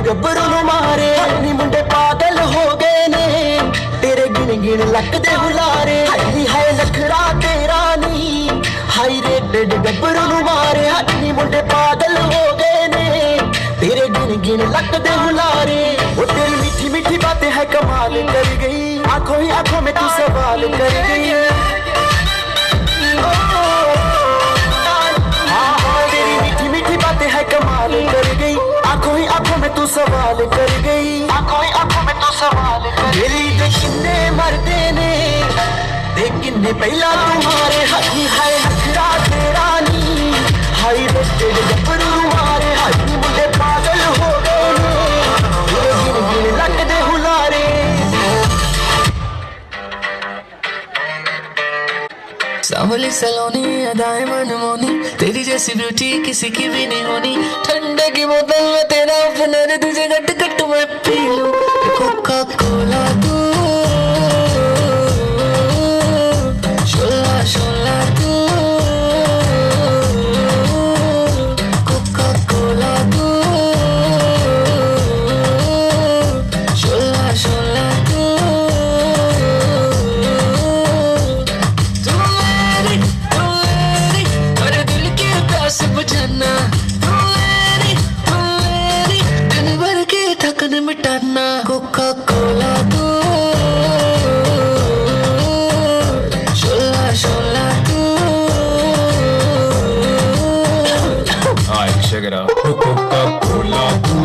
गब्बरू नु मारे नी मुंडे पागल हो गए ने तेरे गिन गिन लकदे हुलारे हाय हाय नखरा तेरा नी हाय रे गब्बरू नु मारे नी मुंडे पागल हो गए ने तेरे गिन गिन लकदे हुलारे वो तेरी मीठी मीठी बातें है कमाल कर गई आंखों ही आंखों में तू सवाल कर गई तेरी मीठी मीठी बातें है कमाल कर गई आंखों ही आंखों में तू सवाल कर गई आंखों ही आंखों में तू सवाल कर मेरी दे किन्ने मरदे ने दे किन्ने पहला तुम्हारे हाथी हाय नखरा तेरा नी हाय रे तेरे गब्बरू मारे हाथी मुंडे पागल हो गए ने तेरे गिन गिन लकदे हुलारे सांवली सलोनी अदाएं मनमोनी तेरी जैसी ब्यूटी किसी की भी नहीं होनी ठंडे की बोतल में तेरा ओपनर तुझे गट गट मैं पी लूं कोका कोला तू शोला शोला तू कोका कोला तू शोला शोला तू बुझाना दिन भर के थकन मिटाना कोका कोला तू शोला शोला तू Alright, check it out. Coca-Cola तू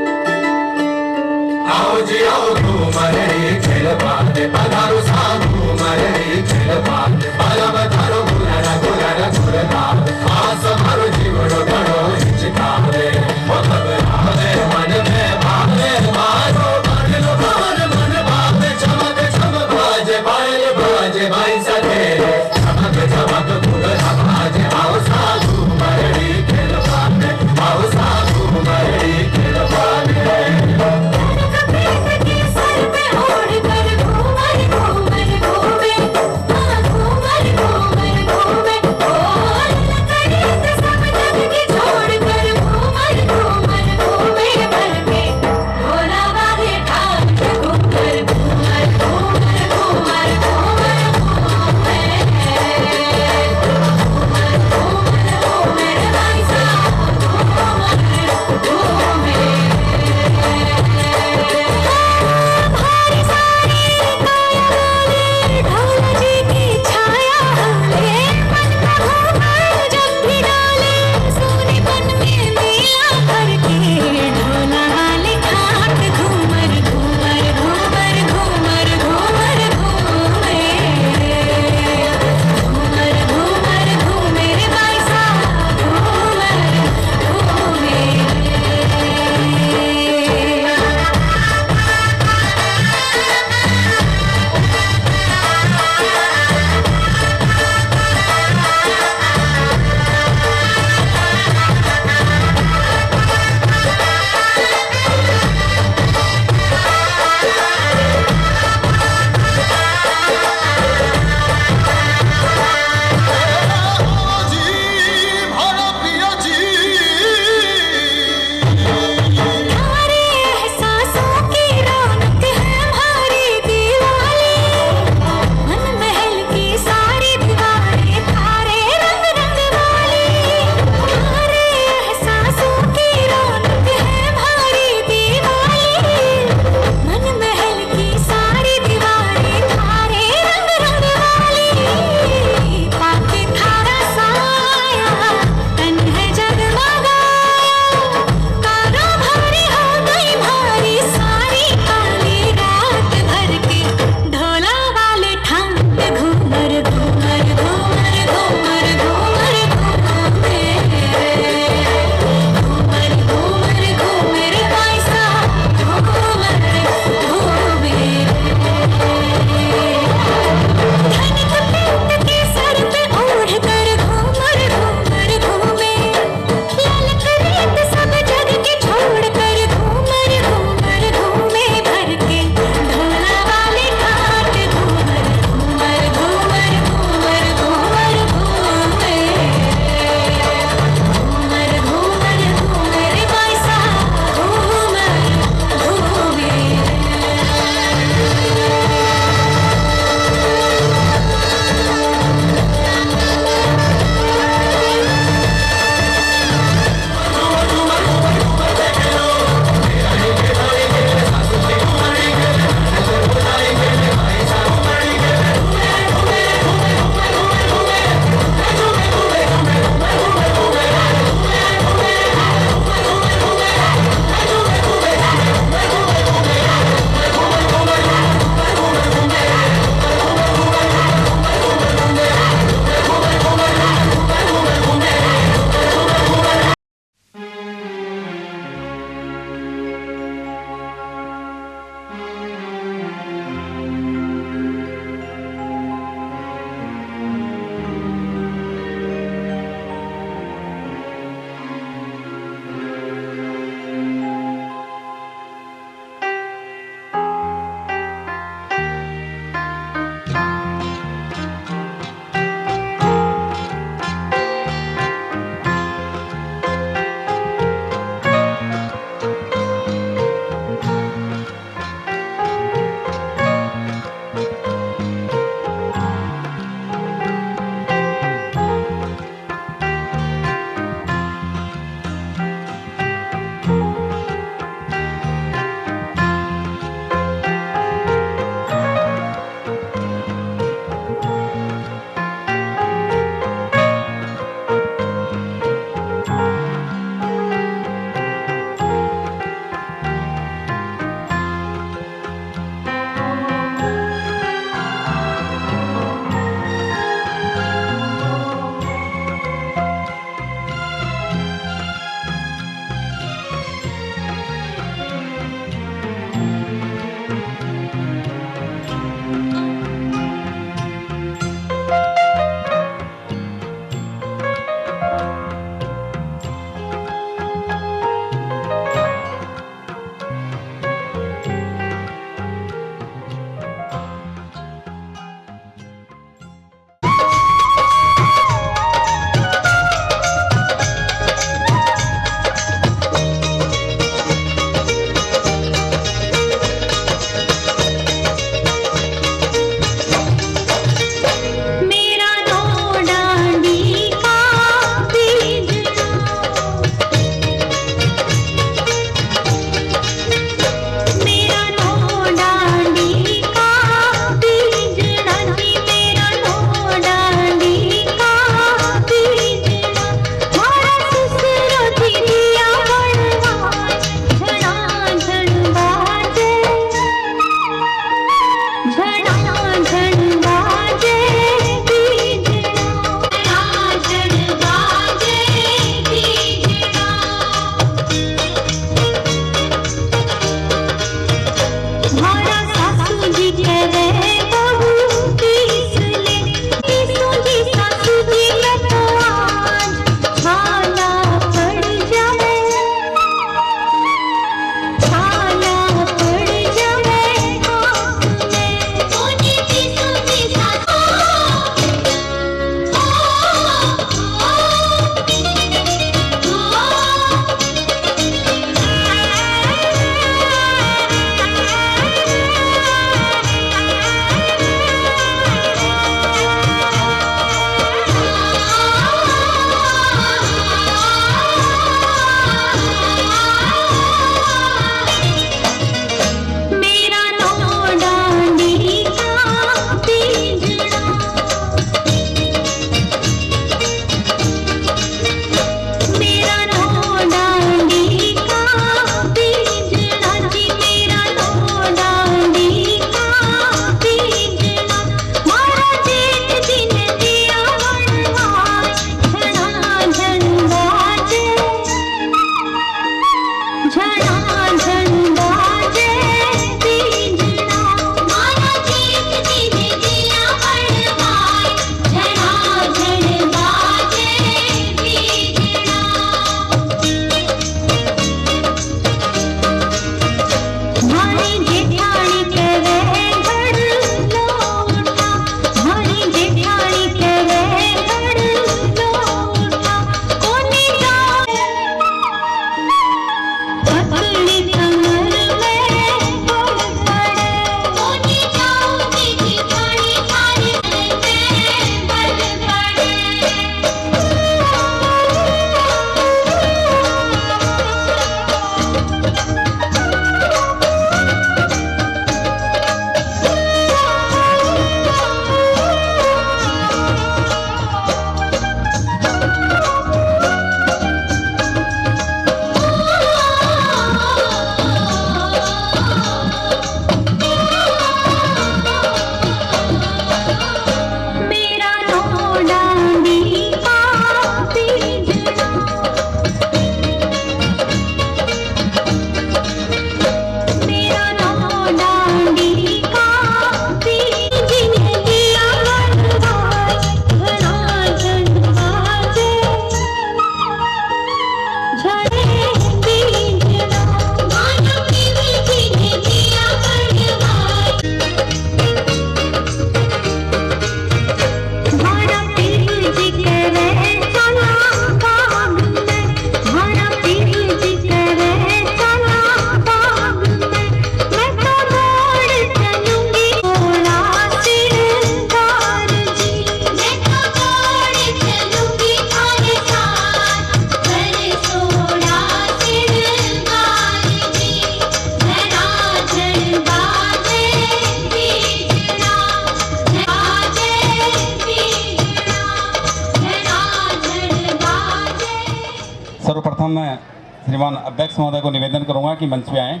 सर्वप्रथम मैं श्रीमान अध्यक्ष महोदय को निवेदन करूंगा कि मंच पे आएँ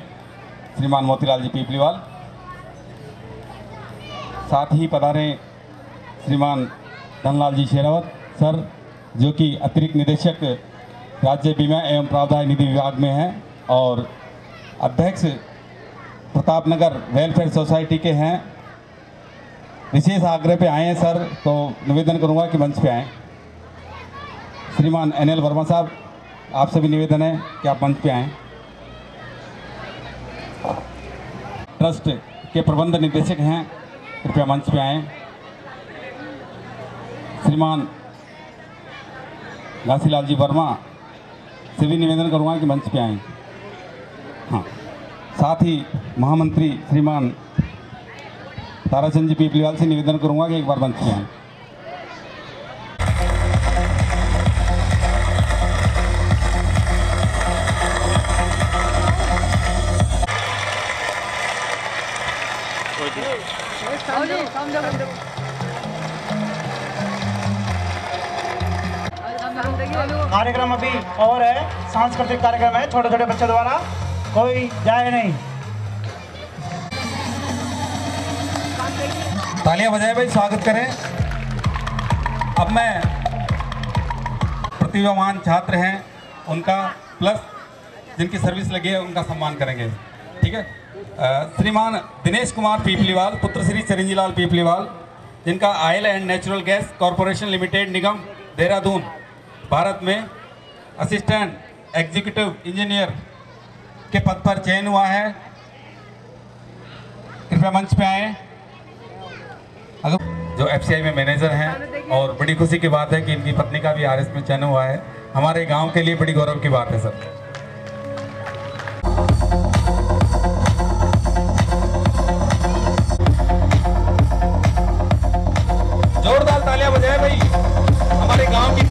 श्रीमान मोतीलाल जी पीपलीवाल, साथ ही पधारे श्रीमान धनलाल जी शेरावत सर, जो कि अतिरिक्त निदेशक राज्य बीमा एवं प्रावधान निधि विभाग में हैं और अध्यक्ष प्रतापनगर वेलफेयर सोसाइटी के हैं। विशेष आग्रह पे आए हैं सर, तो निवेदन करूंगा कि मंच पे आएँ। श्रीमान NL वर्मा साहब, आपसे भी निवेदन है कि आप मंच पे आएँ। ट्रस्ट के प्रबंध निदेशक हैं, कृपया मंच पे आएँ। श्रीमान घासीलाल जी वर्मा से भी निवेदन करूंगा कि मंच पे आएँ। हाँ, साथ ही महामंत्री श्रीमान ताराचंद जी पीपलीवाल से निवेदन करूंगा कि एक बार मंच पे आएँ। कार्यक्रम अभी और है, सांस्कृतिक कार्यक्रम है, छोटे छोटे बच्चों द्वारा, कोई जाए नहीं। तालियां बजाए भाई, स्वागत करें। अब मैं प्रतिभावान छात्र हैं उनका प्लस जिनकी सर्विस लगी है उनका सम्मान करेंगे, ठीक है। श्रीमान दिनेश कुमार पीपलीवाल, पुत्र श्री चिरंजीलाल पीपलीवाल, जिनका oil and natural gas corporation limited निगम देहरादून भारत में असिस्टेंट एग्जीक्यूटिव इंजीनियर के पद पर चयन हुआ है, कृपया मंच पे आए। जो FCI में मैनेजर हैं और बड़ी खुशी की बात है कि इनकी पत्नी का भी RS में चयन हुआ है, हमारे गांव के लिए बड़ी गौरव की बात है सर। जोरदार तालियां बजाए भाई हमारे गांव की।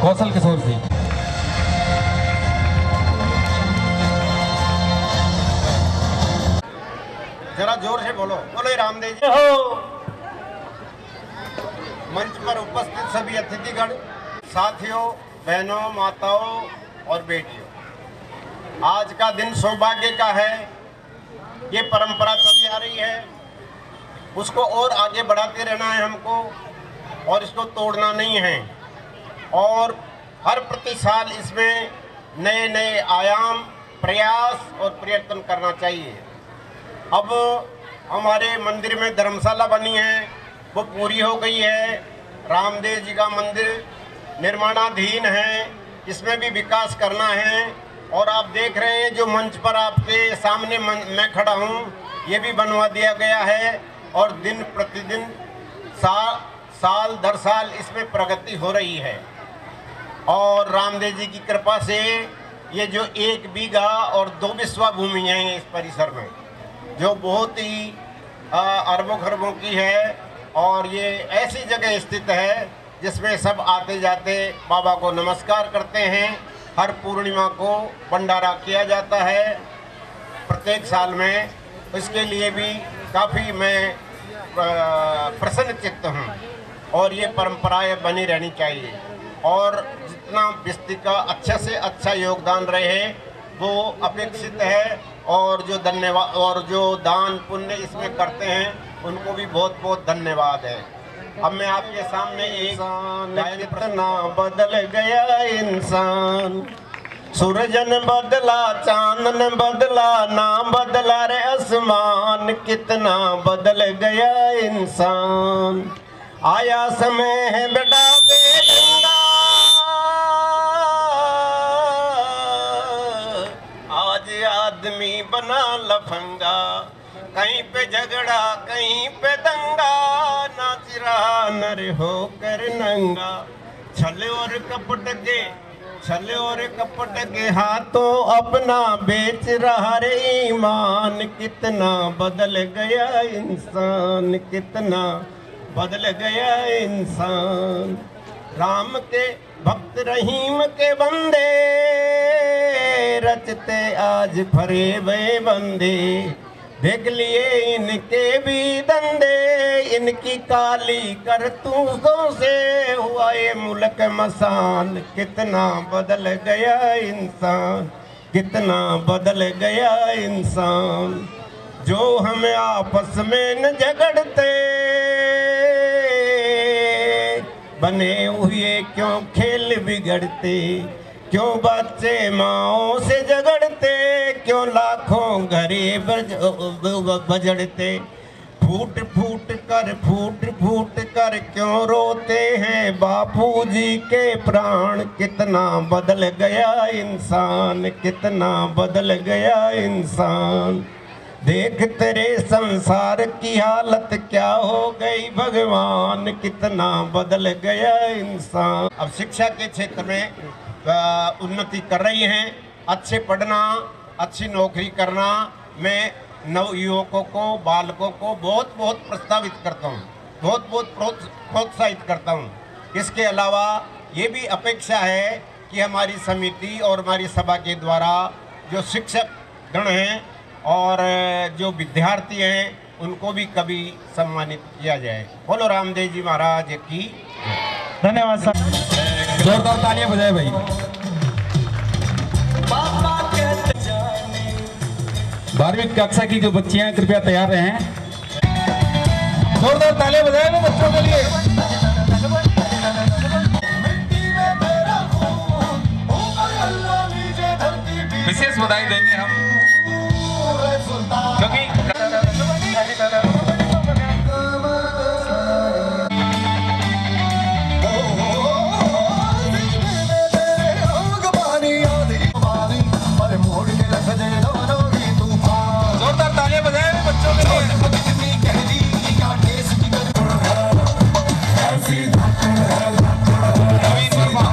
कौशल किशोर जी, जरा जोर से बोलो, बोलो रामदेव जी हो। मंच पर उपस्थित सभी अतिथिगण, साथियों, बहनों, माताओं और बेटियों, आज का दिन सौभाग्य का है। ये परंपरा चली आ रही है, उसको और आगे बढ़ाते रहना है हमको और इसको तोड़ना नहीं है। और हर प्रति साल इसमें नए नए आयाम, प्रयास और प्रयत्न करना चाहिए। अब हमारे मंदिर में धर्मशाला बनी है, वो पूरी हो गई है। रामदेव जी का मंदिर निर्माणाधीन है, इसमें भी विकास करना है। और आप देख रहे हैं जो मंच पर आपके सामने मैं खड़ा हूँ, ये भी बनवा दिया गया है और दिन प्रतिदिन साल दर साल इसमें प्रगति हो रही है। और रामदेव जी की कृपा से ये जो 1 बीघा और 2 बिस्वा भूमि है इस परिसर में, जो बहुत ही अरबों खरबों की है, और ये ऐसी जगह स्थित है जिसमें सब आते जाते बाबा को नमस्कार करते हैं। हर पूर्णिमा को भंडारा किया जाता है प्रत्येक साल में। इसके लिए भी काफ़ी मैं प्रसन्न चित्त हूँ और ये परंपराएं बनी रहनी चाहिए। और जितना व्यक्ति का अच्छा से अच्छा योगदान रहे वो अपेक्षित है। और जो धन्यवाद और जो दान पुण्य इसमें करते हैं उनको भी बहुत बहुत धन्यवाद है। अब मैं आपके सामने एक कितना बदल गया इंसान, सूरजन बदला, चांदन बदला, ना बदला रे आसमान, कितना बदल गया इंसान। आया समय है बेटा बेडंगा, आज आदमी बना लफंगा, कहीं पे झगड़ा कहीं पे दंगा, नाच रहा नर होकर नंगा। छले और कपट के हाथों अपना बेच रहा रे ईमान। कितना बदल गया इंसान, कितना बदल गया इंसान। राम के भक्त रहीम के बंदे, रचते आज फरे वे बंदे। देख लिए इनके भी धंधे, इनकी काली करतूतों से हुआ ये मुल्क मसान। कितना बदल गया इंसान, कितना बदल गया इंसान। जो हमें आपस में न झगड़ते, बने हुए क्यों खेल बिगड़ते। क्यों बच्चे माओ से झगड़ते, क्यों लाखों गरीब बजड़ते। फूट फूट कर क्यों रोते हैं बापूजी के प्राण। कितना बदल गया इंसान, कितना बदल गया इंसान। देख तेरे संसार की हालत क्या हो गई भगवान। कितना बदल गया इंसान। अब शिक्षा के क्षेत्र में उन्नति कर रही हैं। अच्छे पढ़ना, अच्छी नौकरी करना मैं नव युवकों को, बालकों को बहुत बहुत प्रस्तावित करता हूँ, बहुत बहुत प्रोत्साहित करता हूँ। इसके अलावा ये भी अपेक्षा है कि हमारी समिति और हमारी सभा के द्वारा जो शिक्षक गण हैं और जो विद्यार्थी हैं उनको भी कभी सम्मानित किया जाए। बोलो रामदेव जी महाराज की। धन्यवाद सर। जोरदार तालियां बजाए भाई। पापा कहते 12वीं कक्षा की जो बच्चियां कृपया तैयार रहें। जोरदार तालियां बजाए ना बच्चों के लिए। विशेष बधाई देंगे हम, क्योंकि जोरदार तालियां बजाए बच्चों के लिए। नवीन वर्मा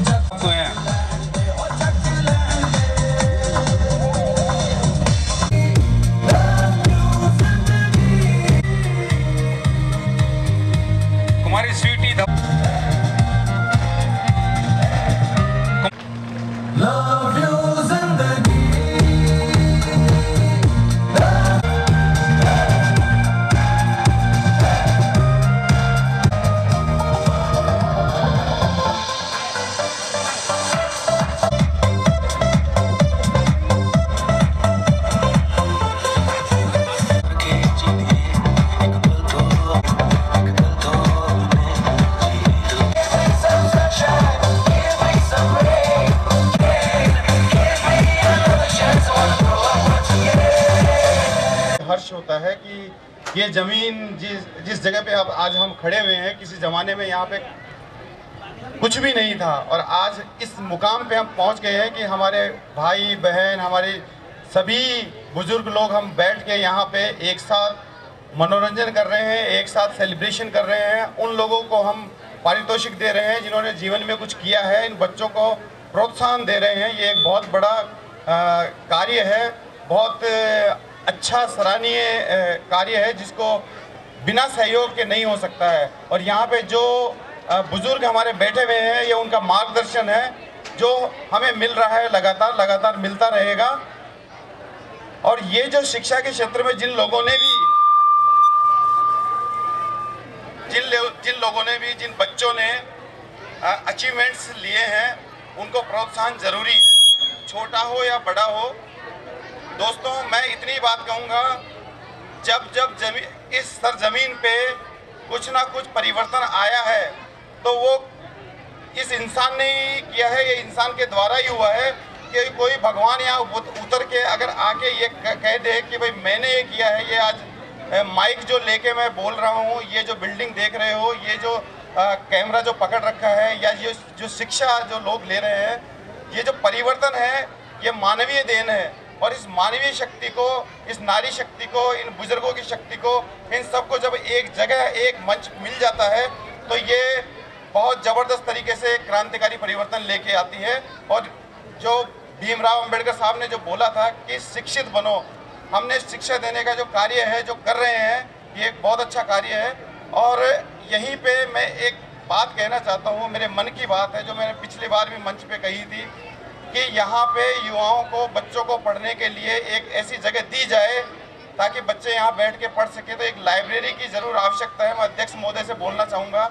प्राप्त हुए हैं। कुमारी स्वीटी love you जिंदगी। हर्ष होता है कि ये जमीन जिस जगह पे अब आज हम खड़े हुए हैं, किसी ज़माने में यहाँ पे कुछ भी नहीं था और आज इस मुकाम पे हम पहुँच गए हैं कि हमारे भाई बहन, हमारे सभी बुजुर्ग लोग हम बैठ के यहाँ पे एक साथ मनोरंजन कर रहे हैं, एक साथ सेलिब्रेशन कर रहे हैं। उन लोगों को हम पारितोषिक दे रहे हैं जिन्होंने जीवन में कुछ किया है। इन बच्चों को प्रोत्साहन दे रहे हैं। ये एक बहुत बड़ा कार्य है, बहुत अच्छा सराहनीय कार्य है जिसको बिना सहयोग के नहीं हो सकता है। और यहाँ पे जो बुजुर्ग हमारे बैठे हुए हैं, ये उनका मार्गदर्शन है जो हमें मिल रहा है, लगातार मिलता रहेगा। और ये जो शिक्षा के क्षेत्र में जिन लोगों ने भी जिन बच्चों ने अचीवमेंट्स लिए हैं, उनको प्रोत्साहन जरूरी है, छोटा हो या बड़ा हो। दोस्तों, मैं इतनी बात कहूँगा, जब इस सरजमीन पे कुछ ना कुछ परिवर्तन आया है तो वो इस इंसान ने ही किया है, ये इंसान के द्वारा ही हुआ है कि कोई भगवान यहाँ उतर के अगर आके ये कह दे कि भाई मैंने ये किया है। ये आज माइक जो लेके मैं बोल रहा हूँ, ये जो बिल्डिंग देख रहे हो, ये जो कैमरा जो पकड़ रखा है, या ये जो शिक्षा जो लोग ले रहे हैं, ये जो परिवर्तन है, ये मानवीय देन है। और इस मानवीय शक्ति को, इस नारी शक्ति को, इन बुजुर्गों की शक्ति को, इन सबको जब एक जगह एक मंच मिल जाता है तो ये बहुत ज़बरदस्त तरीके से क्रांतिकारी परिवर्तन लेके आती है। और जो भीमराव अंबेडकर साहब ने जो बोला था कि शिक्षित बनो, हमने शिक्षा देने का जो कार्य है जो कर रहे हैं, ये एक बहुत अच्छा कार्य है। और यहीं पे मैं एक बात कहना चाहता हूँ, मेरे मन की बात है, जो मैंने पिछली बार भी मंच पे कही थी कि यहाँ पे युवाओं को, बच्चों को पढ़ने के लिए एक ऐसी जगह दी जाए ताकि बच्चे यहाँ बैठ के पढ़ सके। तो एक लाइब्रेरी की ज़रूर आवश्यकता है। मैं अध्यक्ष महोदय से बोलना चाहूँगा,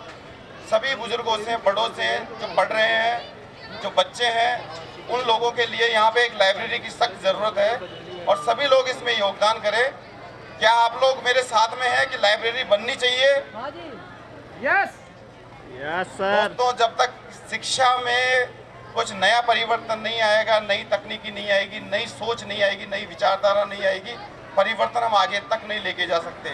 सभी बुजुर्गों से, बड़ों से, जो पढ़ रहे हैं, जो बच्चे हैं, उन लोगों के लिए यहाँ पे एक लाइब्रेरी की सख्त ज़रूरत है और सभी लोग इसमें योगदान करें। क्या आप लोग मेरे साथ में हैं कि लाइब्रेरी बननी चाहिए? Yes sir. दोस्तों, जब तक शिक्षा में कुछ नया परिवर्तन नहीं आएगा, नई तकनीकी नहीं आएगी, नई सोच नहीं आएगी, नई विचारधारा नहीं आएगी, परिवर्तन हम आगे तक नहीं लेके जा सकते।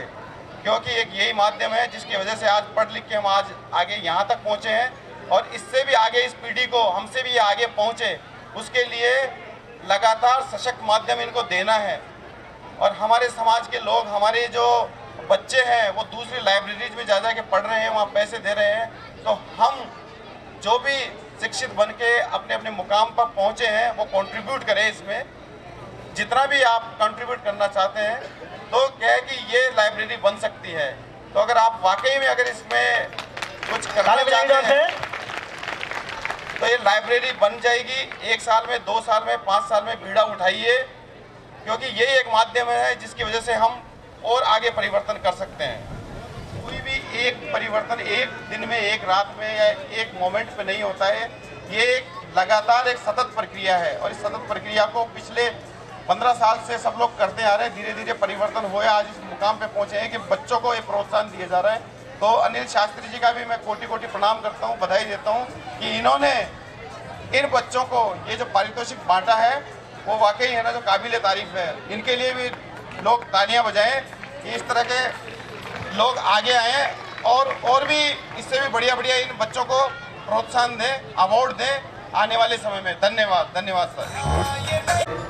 क्योंकि एक यही माध्यम है जिसकी वजह से आज पढ़ लिख के हम आज आगे यहाँ तक पहुँचे हैं और इससे भी आगे इस पीढ़ी को, हमसे भी आगे पहुँचे, उसके लिए लगातार सशक्त माध्यम इनको देना है। और हमारे समाज के लोग, हमारे जो बच्चे हैं, वो दूसरी लाइब्रेरीज में जा के पढ़ रहे हैं, वहाँ पैसे दे रहे हैं। तो हम जो भी शिक्षित बन के अपने अपने मुकाम पर पहुँचे हैं, वो कंट्रीब्यूट करें इसमें। जितना भी आप कंट्रीब्यूट करना चाहते हैं, तो क्या है कि ये लाइब्रेरी बन सकती है। तो अगर आप वाकई में अगर इसमें कुछ करना चाहते हैं तो ये लाइब्रेरी बन जाएगी। 1 साल में, 2 साल में, 5 साल में बीड़ा उठाइए, क्योंकि यही एक माध्यम है जिसकी वजह से हम और आगे परिवर्तन कर सकते हैं। कोई भी एक परिवर्तन एक दिन में, एक रात में या एक मोमेंट पे नहीं होता है। ये एक लगातार एक सतत प्रक्रिया है और इस सतत प्रक्रिया को पिछले 15 साल से सब लोग करते आ रहे हैं। धीरे धीरे परिवर्तन हुआ, आज इस मुकाम पे पहुंचे हैं कि बच्चों को ये प्रोत्साहन दिया जा रहा है। तो अनिल शास्त्री जी का भी मैं कोटि कोटि प्रणाम करता हूँ, बधाई देता हूँ कि इन्होंने इन बच्चों को ये जो पारितोषिक बांटा है, वो वाकई है ना जो काबिल तारीफ है। इनके लिए भी लोग तालियां बजाएं कि इस तरह के लोग आगे आएँ और भी इससे भी बढ़िया बढ़िया इन बच्चों को प्रोत्साहन दें, अवार्ड दें आने वाले समय में। धन्यवाद, धन्यवाद सर।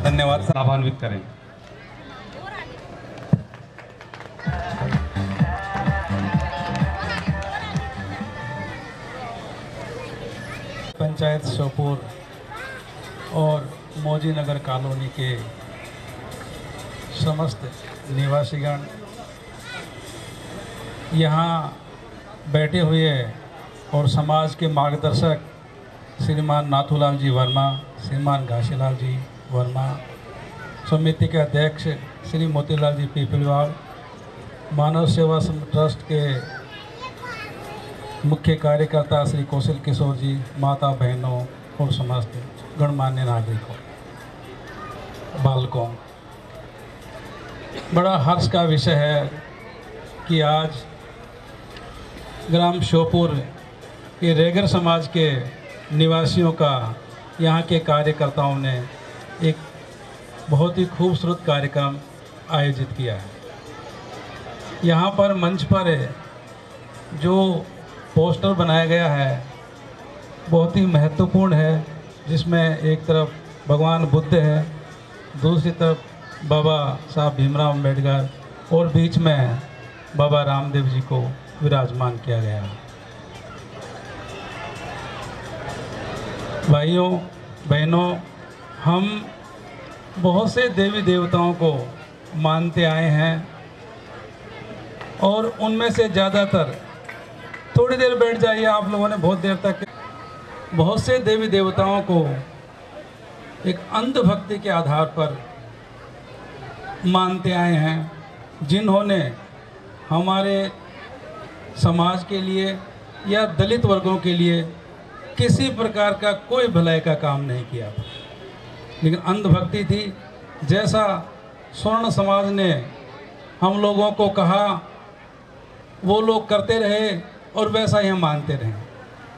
धन्यवाद सर, आह्वान्वित करें। पंचायत श्योपुर और मौजी नगर कॉलोनी के समस्त निवासीगण यहाँ बैठे हुए और समाज के मार्गदर्शक श्रीमान नाथूलाल जी वर्मा, श्रीमान घासीलाल जी वर्मा, समिति के अध्यक्ष श्री मोतीलाल जी पीपलवाल, मानव सेवा ट्रस्ट के मुख्य कार्यकर्ता श्री कौशल किशोर जी, माता बहनों और समस्त गणमान्य नागरिकों, बालकों, बड़ा हर्ष का विषय है कि आज ग्राम श्योपुर के रेगर समाज के निवासियों का, यहाँ के कार्यकर्ताओं ने एक बहुत ही खूबसूरत कार्यक्रम आयोजित किया है। यहाँ पर मंच पर जो पोस्टर बनाया गया है बहुत ही महत्वपूर्ण है, जिसमें एक तरफ भगवान बुद्ध है, दूसरी तरफ बाबा साहब भीमराव अंबेडकर और बीच में बाबा रामदेव जी को विराजमान किया गया है। भाइयों बहनों, हम बहुत से देवी देवताओं को मानते आए हैं और उनमें से ज़्यादातर, थोड़ी देर बैठ जाइए आप लोगों ने, बहुत देर तक, बहुत से देवी देवताओं को एक अंधभक्ति के आधार पर मानते आए हैं, जिन्होंने हमारे समाज के लिए या दलित वर्गों के लिए किसी प्रकार का कोई भलाई का काम नहीं किया, लेकिन अंधभक्ति थी। जैसा स्वर्ण समाज ने हम लोगों को कहा वो लोग करते रहे और वैसा ही हम मानते रहे।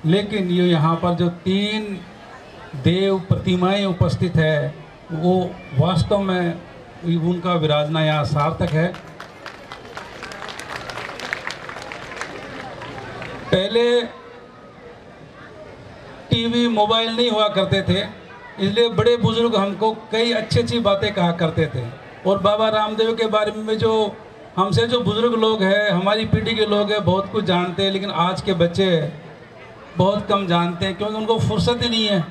लेकिन ये यहाँ पर जो 3 देव प्रतिमाएं उपस्थित है वो वास्तव में उनका विराजना यहाँ सार्थक है। पहले टीवी मोबाइल नहीं हुआ करते थे, इसलिए बड़े बुजुर्ग हमको कई अच्छी अच्छी बातें कहा करते थे। और बाबा रामदेव के बारे में जो हमसे जो बुजुर्ग लोग हैं, हमारी पीढ़ी के लोग हैं, बहुत कुछ जानते हैं, लेकिन आज के बच्चे बहुत कम जानते हैं क्योंकि उनको फुर्सत ही नहीं है।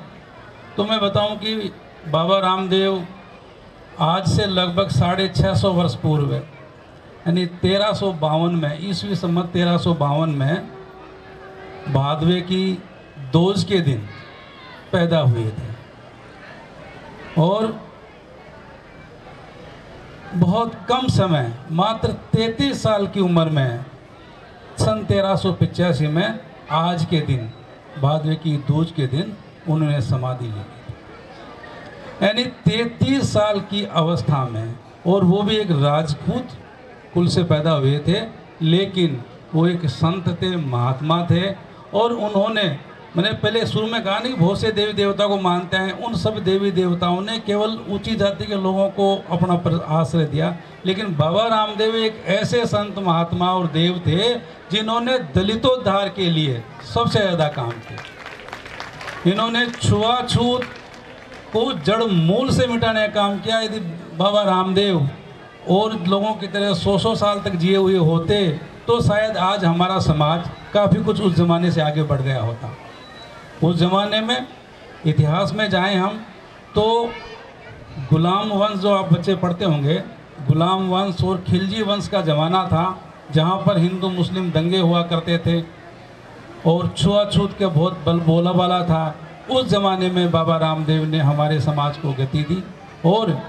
तो मैं बताऊं कि बाबा रामदेव आज से लगभग 650 वर्ष पूर्व यानी 1352 में, ईस्वी संवत 1352 में भादवे की दोज के दिन पैदा हुए थे और बहुत कम समय, मात्र 33 साल की उम्र में, सन 1385 में आज के दिन, भादवे की दूज के दिन उन्होंने समाधि ली थी। यानी 33 साल की अवस्था में, और वो भी एक राजपूत कुल से पैदा हुए थे, लेकिन वो एक संत थे, महात्मा थे। और उन्होंने, मैंने पहले शुरू में कहा नहीं, बहुत से देवी देवता को मानते हैं, उन सब देवी देवताओं ने केवल ऊंची जाति के लोगों को अपना आश्रय दिया, लेकिन बाबा रामदेव एक ऐसे संत महात्मा और देव थे जिन्होंने दलितोद्धार के लिए सबसे ज़्यादा काम किया। इन्होंने छुआछूत को जड़ मूल से मिटाने का काम किया। यदि बाबा रामदेव और लोगों की तरह 100 साल तक जिए हुए होते तो शायद आज हमारा समाज काफ़ी कुछ उस ज़माने से आगे बढ़ गया होता। उस ज़माने में इतिहास में जाएं हम तो गुलाम वंश, जो आप बच्चे पढ़ते होंगे, गुलाम वंश और खिलजी वंश का ज़माना था, जहाँ पर हिंदू मुस्लिम दंगे हुआ करते थे और छुआछूत के बहुत बोला वाला था। उस ज़माने में बाबा रामदेव ने हमारे समाज को गति दी। और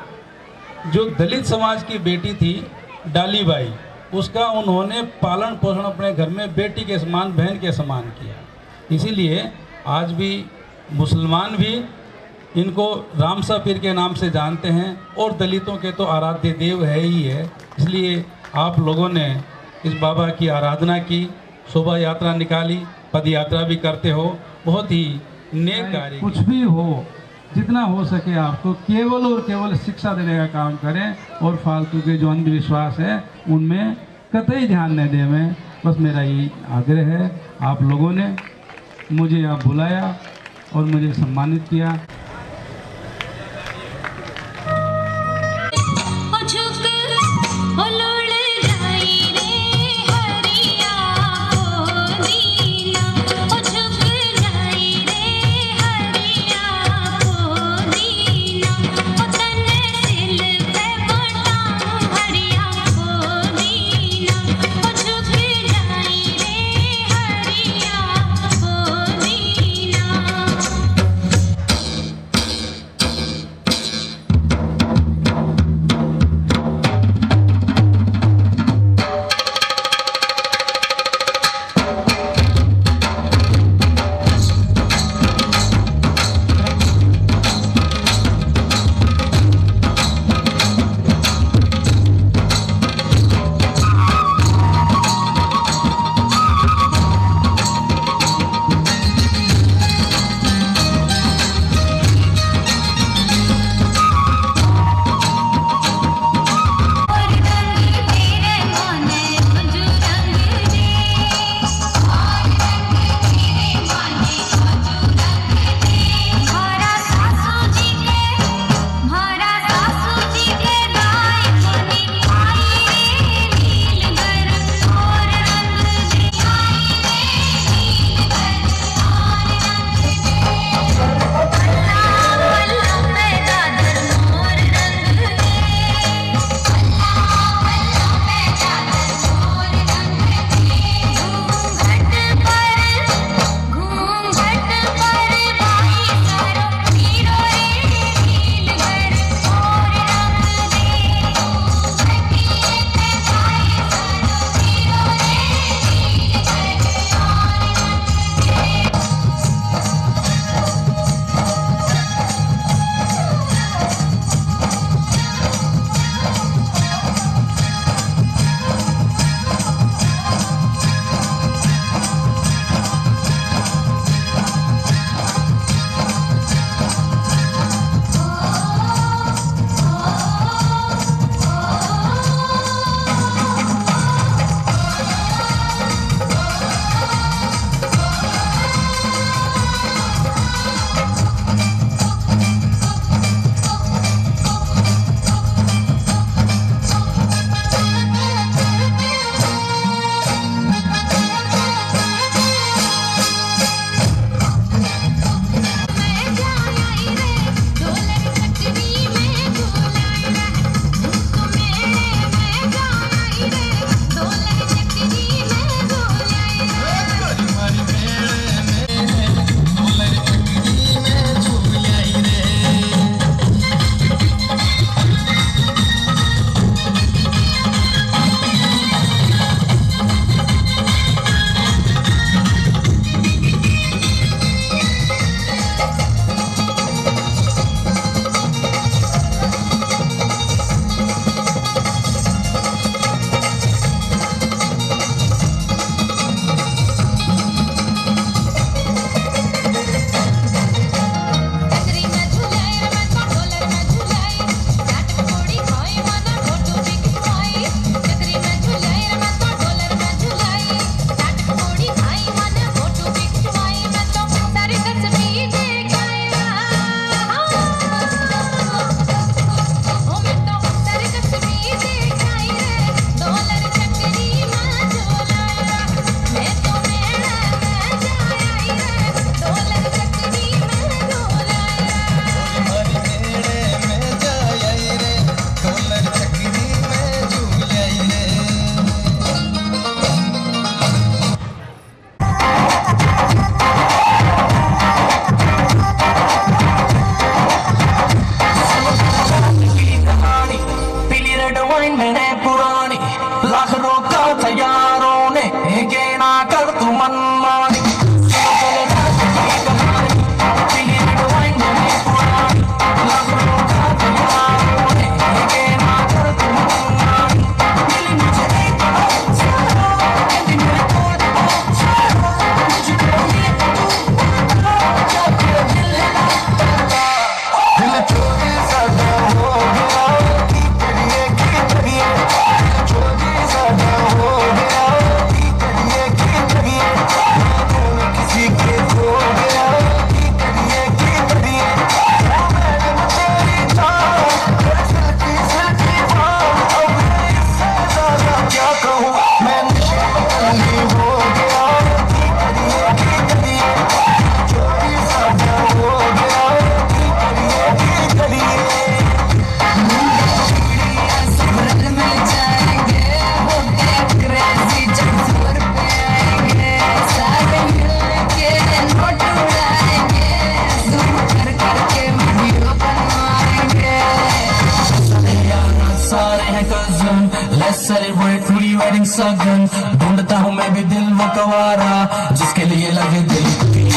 जो दलित समाज की बेटी थी डाली बाई, उसका उन्होंने पालन पोषण अपने घर में बेटी के समान, बहन के समान किया। इसीलिए आज भी मुसलमान भी इनको रामसा पीर के नाम से जानते हैं और दलितों के तो आराध्य देव है ही है। इसलिए आप लोगों ने इस बाबा की आराधना की, शोभा यात्रा निकाली, पद यात्रा भी करते हो, बहुत ही नेक कार्य। कुछ भी हो, जितना हो सके आपको केवल और केवल शिक्षा देने का काम करें और फालतू के जो अंधविश्वास है उनमें कतई ध्यान न दें। बस मेरा यही आग्रह है। आप लोगों ने मुझे यहाँ बुलाया और मुझे सम्मानित किया। मैंने पुरानी लाख रोका था यारों ने के ना कर तू मनमानी सेलिब्रेट प्री वेडिंग सगन ढूंढता हूँ मैं भी दिल वो कवारा जिसके लिए लगे दिल की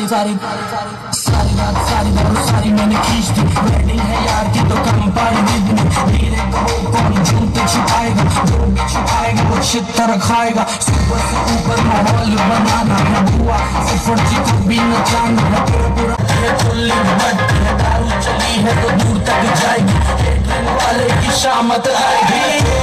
सारी सारी मैंने खींच दी वेडिंग है यार की तो कम पाई विद में मेरे को कौन जूते छुपाएगा जो भी छुपाएगा वो छितर खाएगा सुबह से ऊपर माहौल बनाना है बुआ सिफर जी को भी नचाना है पूरा खुली बट दारू चली है तो दूर तक जाएगी हेडलाइन वाले की शामत आएगी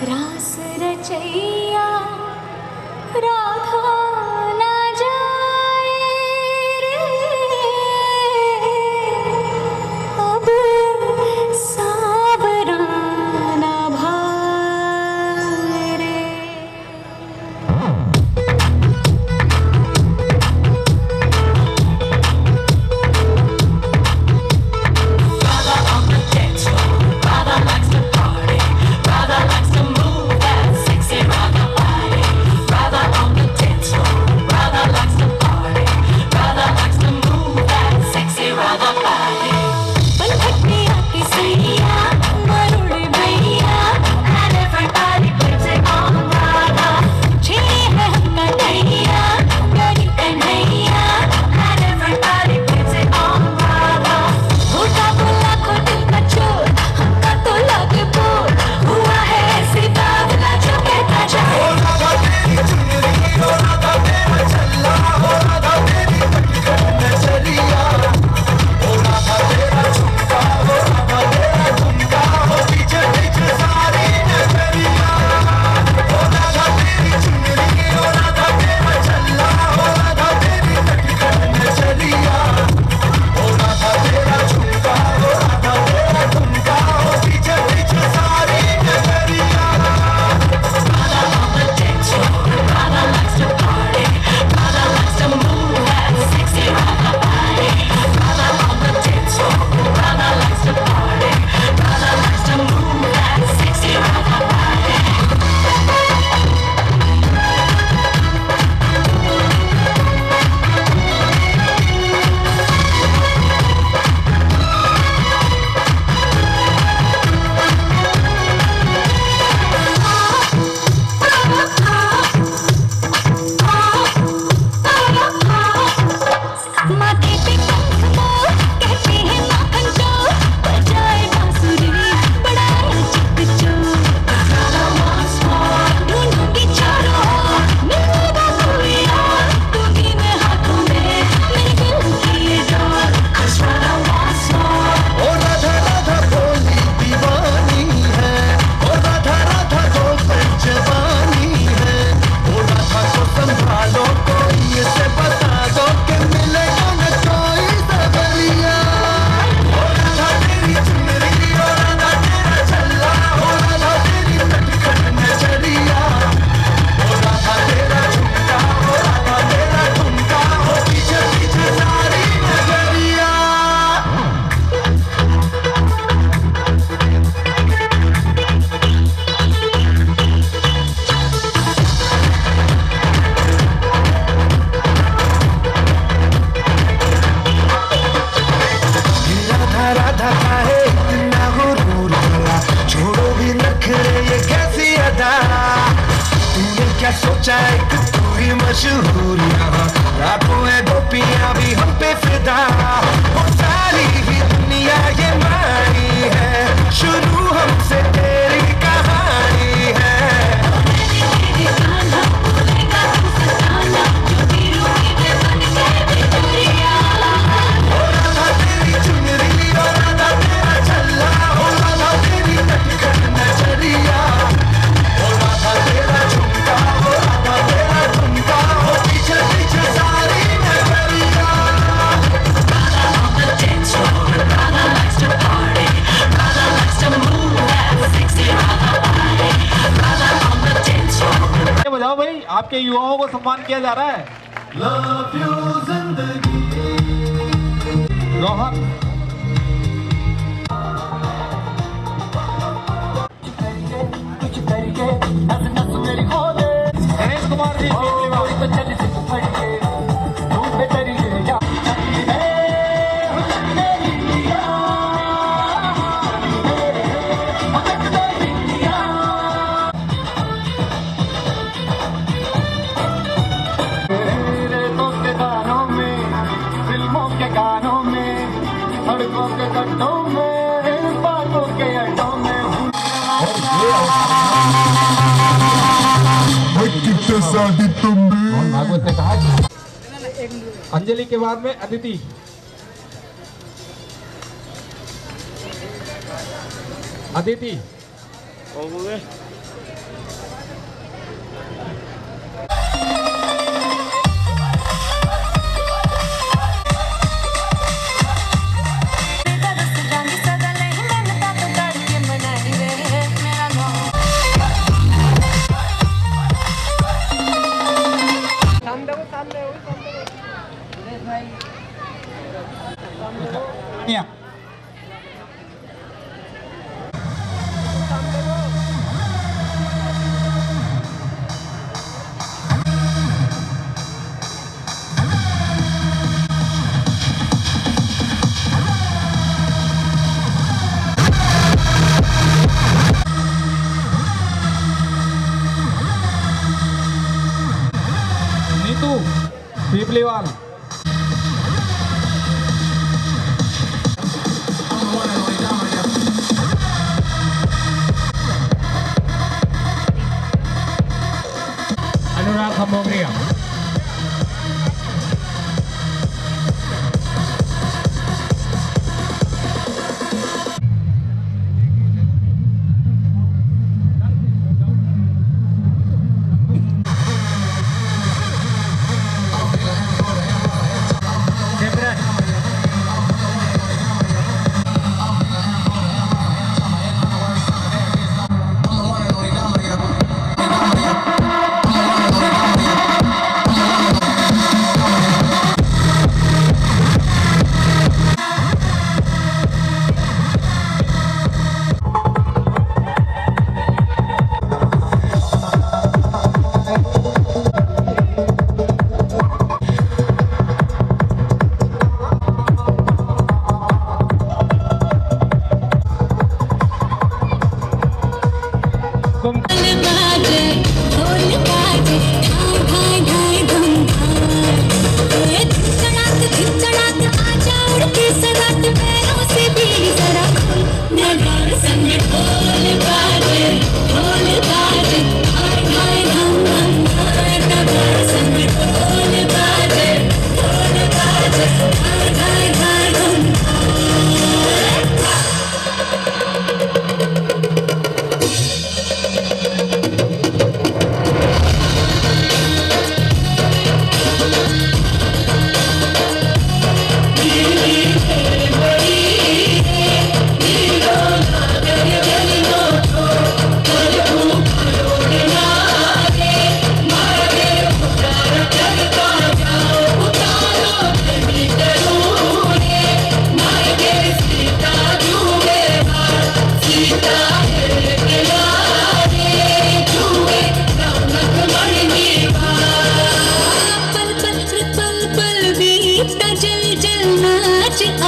रास रचैया राधा ना जाए रे सोचा एक तू ही मशहूर यहाँ रातों है गोपियां भी हम पे फिदा वो सारी ही दुनिया ये मानी है शुरू हमसे तेरी कहानी है बजाओ भाई, आपके युवाओं को सम्मान किया जा रहा है। रोहन गणेश कुमार जी भागवत ने कहा अंजलि के बाद में अदिति। अदिति नीतू पीपलीवाल। अनुराग खम्बोगरिया।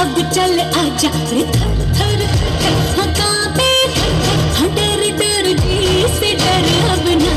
अब चल आजा रे थर थर थर कांपे थर थर डर डर जी से डर अब ना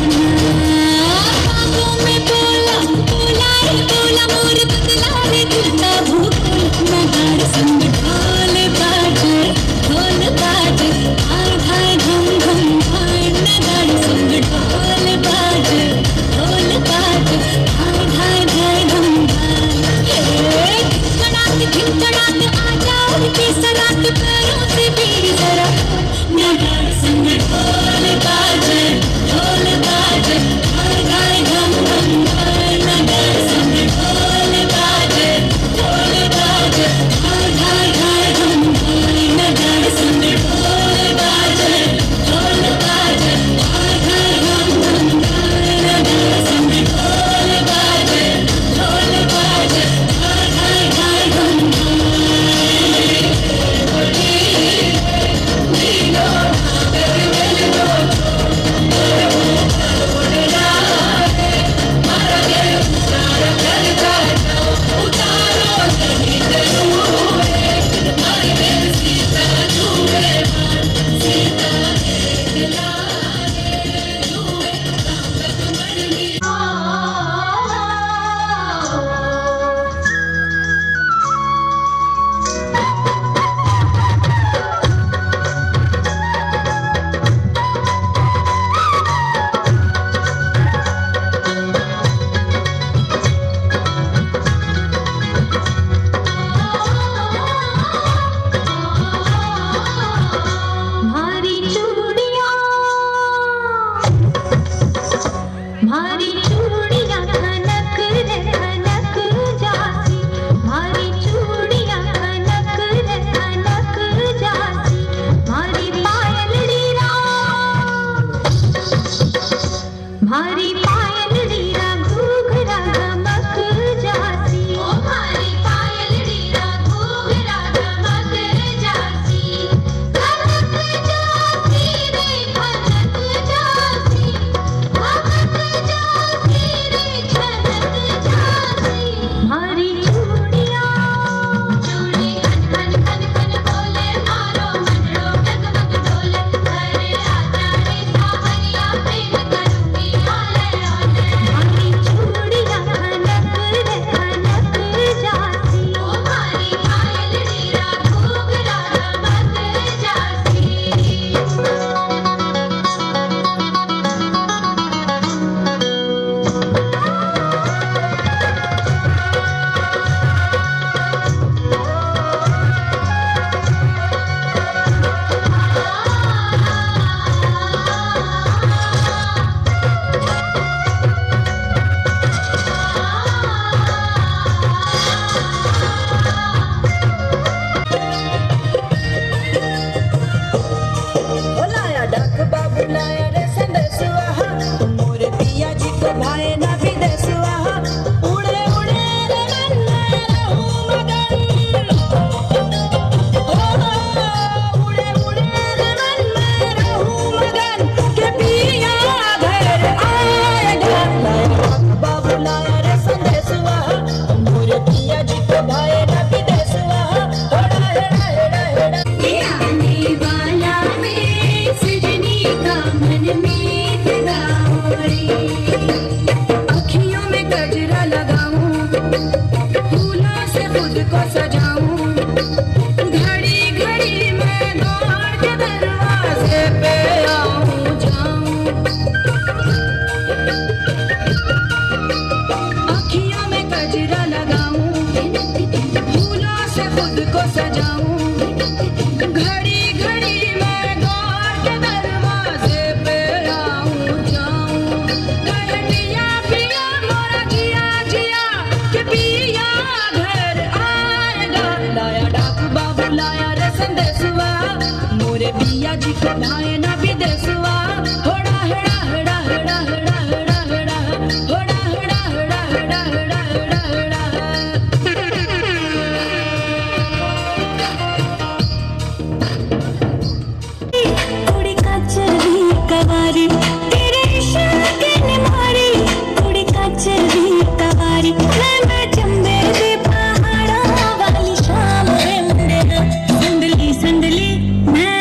संदली मैं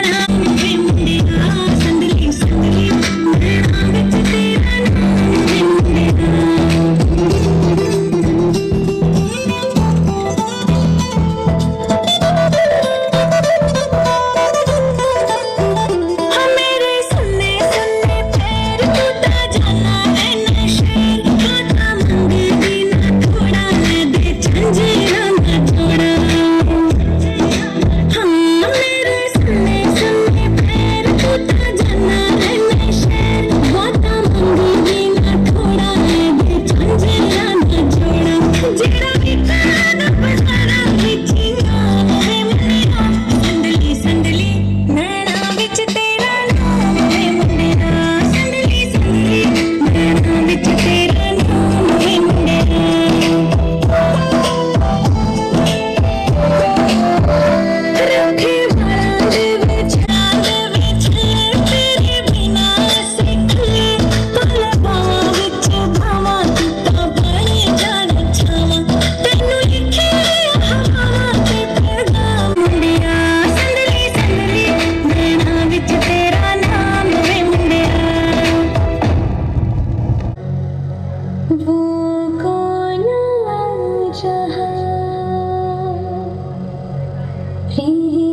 तेरे